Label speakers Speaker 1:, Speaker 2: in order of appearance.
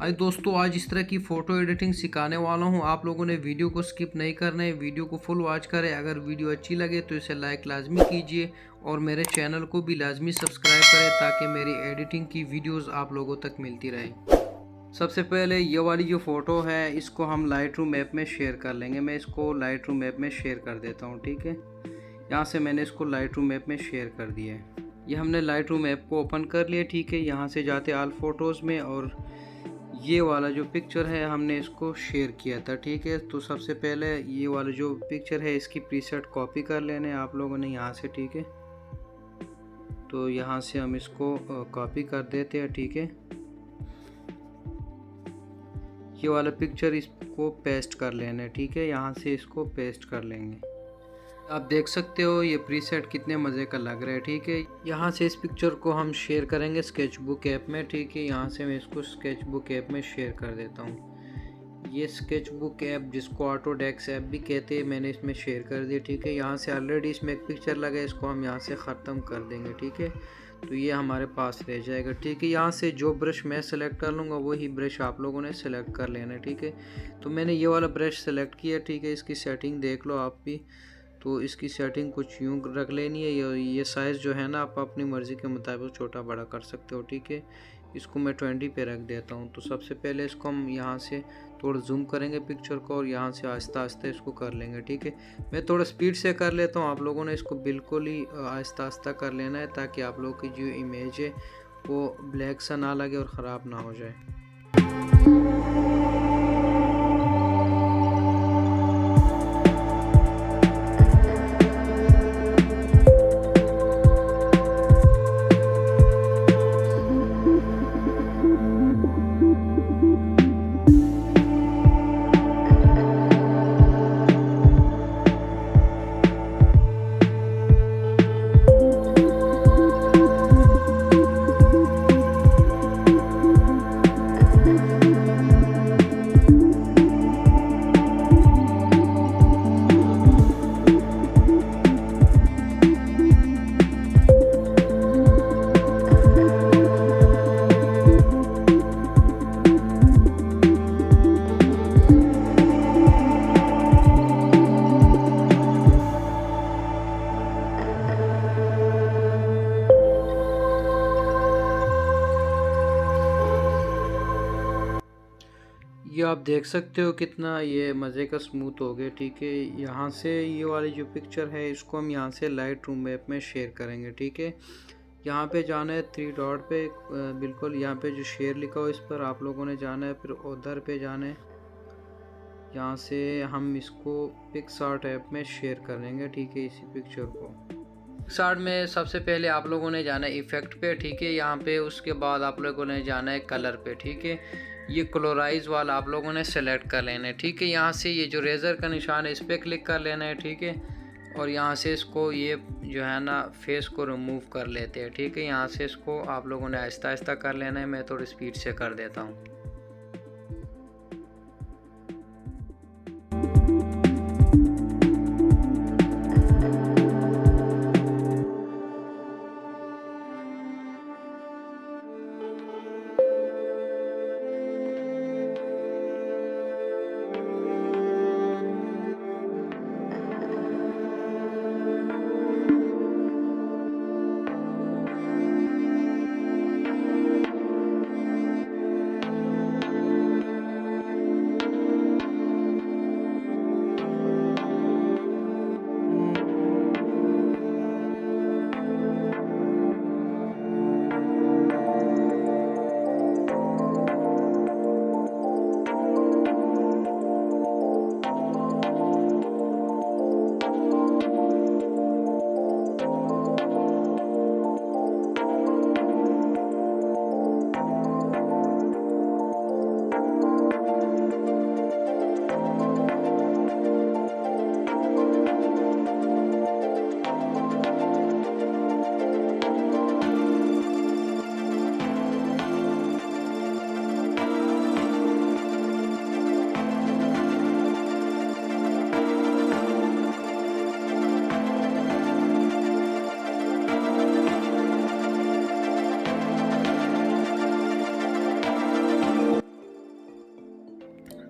Speaker 1: आज दोस्तों आज इस तरह की फ़ोटो एडिटिंग सिखाने वाला हूं। आप लोगों ने वीडियो को स्किप नहीं करना है, वीडियो को फुल वॉच करें। अगर वीडियो अच्छी लगे तो इसे लाइक लाजमी कीजिए और मेरे चैनल को भी लाजमी सब्सक्राइब करें ताकि मेरी एडिटिंग की वीडियोस आप लोगों तक मिलती रहे। सबसे पहले ये वाली जो फ़ोटो है इसको हम लाइट रूम ऐप में शेयर कर लेंगे। मैं इसको लाइट रूम ऐप में शेयर कर देता हूँ, ठीक है। यहाँ से मैंने इसको लाइट रूम ऐप में शेयर कर दिया है। ये हमने लाइट रूम ऐप को ओपन कर लिया, ठीक है। यहाँ से जाते ऑल फ़ोटोज़ में और ये वाला जो पिक्चर है हमने इसको शेयर किया था, ठीक है। तो सबसे पहले ये वाला जो पिक्चर है इसकी प्रीसेट कॉपी कर लेने आप लोगों ने यहाँ से, ठीक है। तो यहाँ से हम इसको कॉपी कर देते हैं, ठीक है। ये वाला पिक्चर इसको पेस्ट कर लेना है, ठीक है। यहाँ से इसको पेस्ट कर लेंगे। आप देख सकते हो ये प्रीसेट कितने मज़े का लग रहा है, ठीक है। यहाँ से इस पिक्चर को हम शेयर करेंगे स्केचबुक ऐप में, ठीक है। यहाँ से मैं इसको स्केचबुक ऐप में शेयर कर देता हूँ। ये स्केचबुक ऐप जिसको ऑटोडेस्क ऐप भी कहते हैं, मैंने इसमें शेयर कर दिया, ठीक है। यहाँ से ऑलरेडी इसमें एक पिक्चर लगा है, इसको हम यहाँ से ख़त्म कर देंगे, ठीक है। तो ये हमारे पास रह जाएगा, ठीक है। यहाँ से जो ब्रश मैं सेलेक्ट कर लूँगा वही ब्रश आप लोगों ने सेलेक्ट कर लेना है, ठीक है। तो मैंने ये वाला ब्रश सेलेक्ट किया, ठीक है। इसकी सेटिंग देख लो आप भी। तो इसकी सेटिंग कुछ यूँ रख लेनी है। ये साइज़ जो है ना आप अपनी मर्ज़ी के मुताबिक छोटा बड़ा कर सकते हो, ठीक है। इसको मैं 20 पे रख देता हूँ। तो सबसे पहले इसको हम यहाँ से थोड़ा जूम करेंगे पिक्चर को और यहाँ से आहिस्ता आहिस्ता इसको कर लेंगे, ठीक है। मैं थोड़ा स्पीड से कर लेता हूँ, आप लोगों ने इसको बिल्कुल ही आहिस्ता आहिस्ता कर लेना है ताकि आप लोगों की जो इमेज है वो ब्लैक सा ना लगे और ख़राब ना हो जाए। ये आप देख सकते हो कितना ये मज़े का स्मूथ हो गया, ठीक है। यहाँ से ये वाली जो पिक्चर है इसको हम यहाँ से लाइट रूम ऐप में शेयर करेंगे, ठीक है। यहाँ पे जाना है 3 डॉट पे, बिल्कुल यहाँ पे जो शेयर लिखा हो इस पर आप लोगों ने जाना है, फिर उधर पे जाना है। यहाँ से हम इसको पिक्सआर्ट ऐप में शेयर करेंगे, ठीक है, इसी पिक्चर को। पिक्सआर्ट में सबसे पहले आप लोगों ने जाना है इफ़ेक्ट पे, ठीक है। यहाँ पे उसके बाद आप लोगों ने जाना है कलर पे, ठीक है। ये क्लोराइज वाला आप लोगों ने सेलेक्ट कर लेना है, ठीक है। यहाँ से ये जो रेज़र का निशान है इस पर क्लिक कर लेना है, ठीक है। और यहाँ से इसको ये जो है ना फेस को रिमूव कर लेते हैं, ठीक है। यहाँ से इसको आप लोगों ने आहिस्ता आहिस्ता कर लेना है, मैं थोड़ी स्पीड से कर देता हूँ।